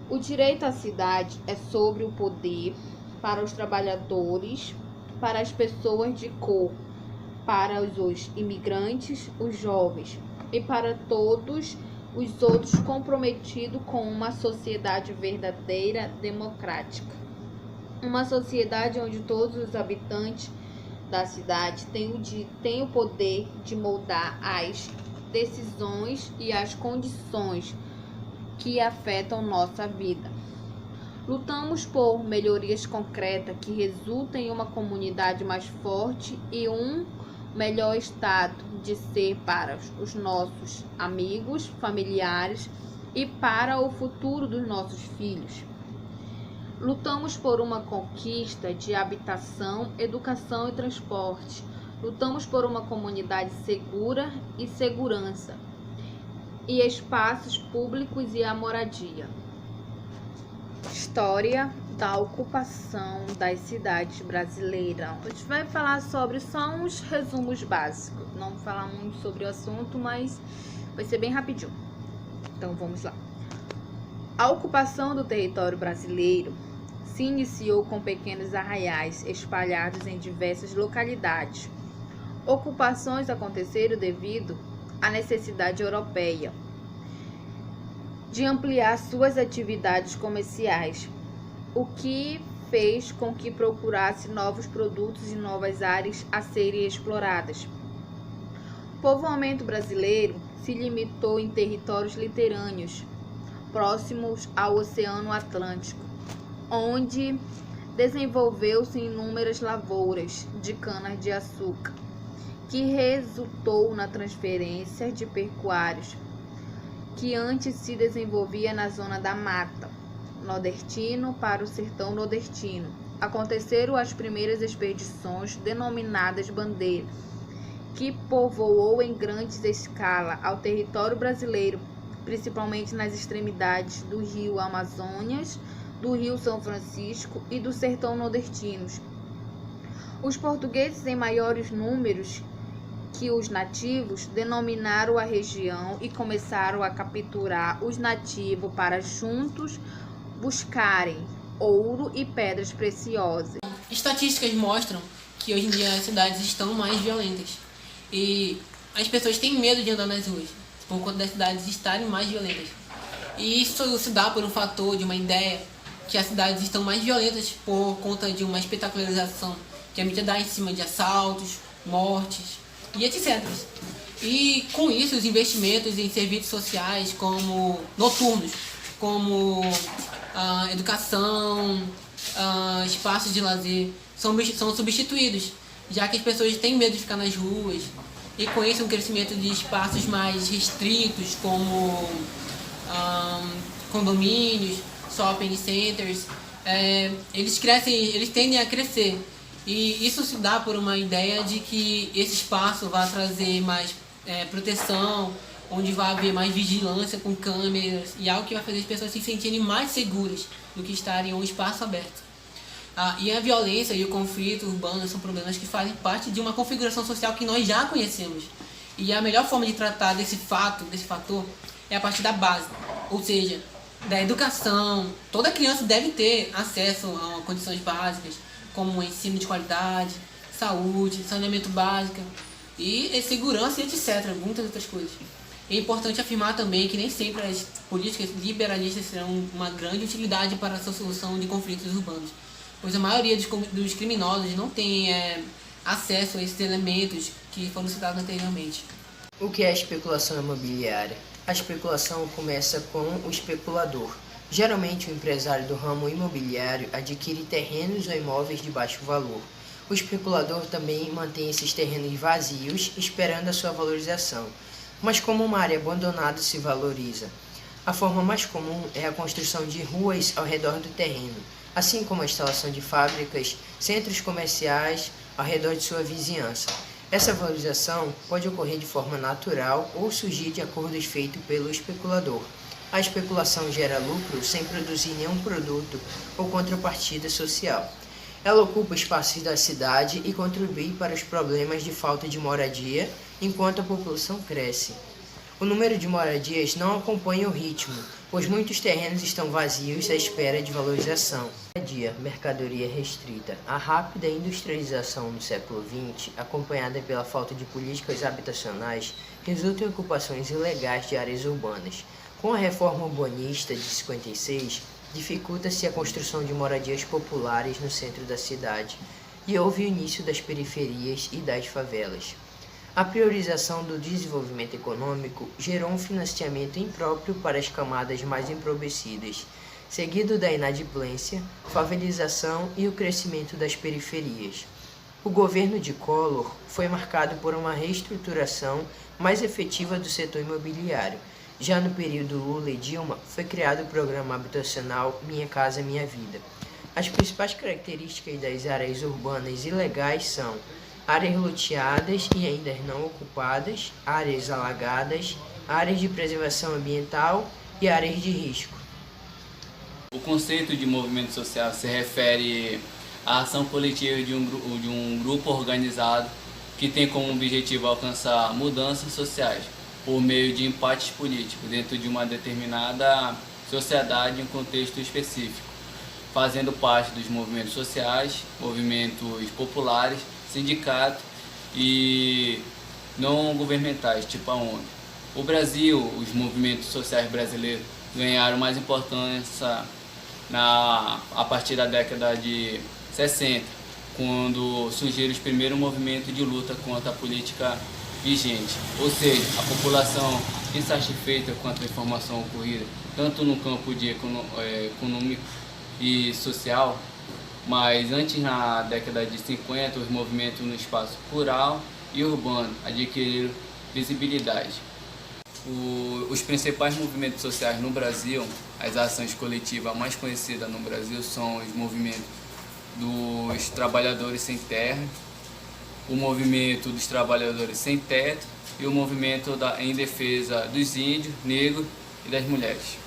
O direito à cidade é sobre o poder para os trabalhadores, para as pessoas de cor, para os imigrantes, os jovens e para todos os outros comprometidos com uma sociedade verdadeira, democrática. Uma sociedade onde todos os habitantes da cidade têm o poder de moldar as decisões e as condições que afetam nossa vida. Lutamos por melhorias concretas que resultem em uma comunidade mais forte e um melhor estado de ser para os nossos amigos, familiares e para o futuro dos nossos filhos. Lutamos por uma conquista de habitação, educação e transporte. Lutamos por uma comunidade segura e segurança, e espaços públicos e a moradia. História da ocupação das cidades brasileiras. A gente vai falar sobre só uns resumos básicos. Não vou falar muito sobre o assunto, mas vai ser bem rapidinho. Então vamos lá. A ocupação do território brasileiro se iniciou com pequenos arraiais espalhados em diversas localidades. Ocupações aconteceram devido à necessidade europeia de ampliar suas atividades comerciais, o que fez com que procurasse novos produtos e novas áreas a serem exploradas. O povoamento brasileiro se limitou em territórios litorâneos, próximos ao Oceano Atlântico, onde desenvolveu-se inúmeras lavouras de cana-de-açúcar, que resultou na transferência de pecuários que antes se desenvolvia na zona da mata nordestino para o sertão nordestino. Aconteceram as primeiras expedições denominadas Bandeira, que povoou em grandes escala ao território brasileiro, principalmente nas extremidades do rio Amazonas, do rio São Francisco e do sertão nordestinos. Os portugueses, em maiores números que os nativos, denominaram a região e começaram a capturar os nativos para juntos buscarem ouro e pedras preciosas. Estatísticas mostram que hoje em dia as cidades estão mais violentas e as pessoas têm medo de andar nas ruas por conta das cidades estarem mais violentas. E isso se dá por um fator, de uma ideia, que as cidades estão mais violentas por conta de uma espetacularização que a mídia dá em cima de assaltos, mortes e etc. E com isso os investimentos em serviços sociais como noturnos, como educação, espaços de lazer, são substituídos, já que as pessoas têm medo de ficar nas ruas. E com isso um crescimento de espaços mais restritos, como condomínios, shopping centers, eles tendem a crescer. E isso se dá por uma ideia de que esse espaço vai trazer mais proteção, onde vai haver mais vigilância com câmeras e algo que vai fazer as pessoas se sentirem mais seguras do que estarem em um espaço aberto. E a violência e o conflito urbano são problemas que fazem parte de uma configuração social que nós já conhecemos. E a melhor forma de tratar desse fator, é a partir da base, ou seja, da educação. Toda criança deve ter acesso a condições básicas, como ensino de qualidade, saúde, saneamento básico e segurança e etc. Muitas outras coisas. É importante afirmar também que nem sempre as políticas liberalistas serão uma grande utilidade para a solução de conflitos urbanos, pois a maioria dos criminosos não tem acesso a esses elementos que foram citados anteriormente. O que é a especulação imobiliária? A especulação começa com o especulador. Geralmente, o empresário do ramo imobiliário adquire terrenos ou imóveis de baixo valor. O especulador também mantém esses terrenos vazios, esperando a sua valorização. Mas como uma área abandonada se valoriza? A forma mais comum é a construção de ruas ao redor do terreno, assim como a instalação de fábricas, centros comerciais ao redor de sua vizinhança. Essa valorização pode ocorrer de forma natural ou surgir de acordos feitos pelo especulador. A especulação gera lucro sem produzir nenhum produto ou contrapartida social. Ela ocupa espaços da cidade e contribui para os problemas de falta de moradia enquanto a população cresce. O número de moradias não acompanha o ritmo, pois muitos terrenos estão vazios à espera de valorização. Moradia, mercadoria restrita. A rápida industrialização no século XX, acompanhada pela falta de políticas habitacionais, resulta em ocupações ilegais de áreas urbanas. Com a reforma urbanista de 56, dificulta-se a construção de moradias populares no centro da cidade e houve o início das periferias e das favelas. A priorização do desenvolvimento econômico gerou um financiamento impróprio para as camadas mais empobrecidas, seguido da inadimplência, favelização e o crescimento das periferias. O governo de Collor foi marcado por uma reestruturação mais efetiva do setor imobiliário. Já no período Lula e Dilma, foi criado o programa habitacional Minha Casa Minha Vida. As principais características das áreas urbanas ilegais são áreas loteadas e ainda não ocupadas, áreas alagadas, áreas de preservação ambiental e áreas de risco. O conceito de movimento social se refere à ação coletiva de um grupo organizado que tem como objetivo alcançar mudanças sociais por meio de empates políticos dentro de uma determinada sociedade em um contexto específico, fazendo parte dos movimentos sociais, movimentos populares, sindicatos e não governamentais, tipo a ONU. O Brasil, os movimentos sociais brasileiros ganharam mais importância a partir da década de 60, quando surgiram os primeiros movimentos de luta contra a política vigente, ou seja, a população insatisfeita com a transformação ocorrida, tanto no campo de econômico e social, mas antes, na década de 50, os movimentos no espaço rural e urbano adquiriram visibilidade. Os principais movimentos sociais no Brasil, as ações coletivas mais conhecidas no Brasil são os movimentos dos trabalhadores sem terra, o movimento dos trabalhadores sem teto e o movimento em defesa dos índios, negros e das mulheres.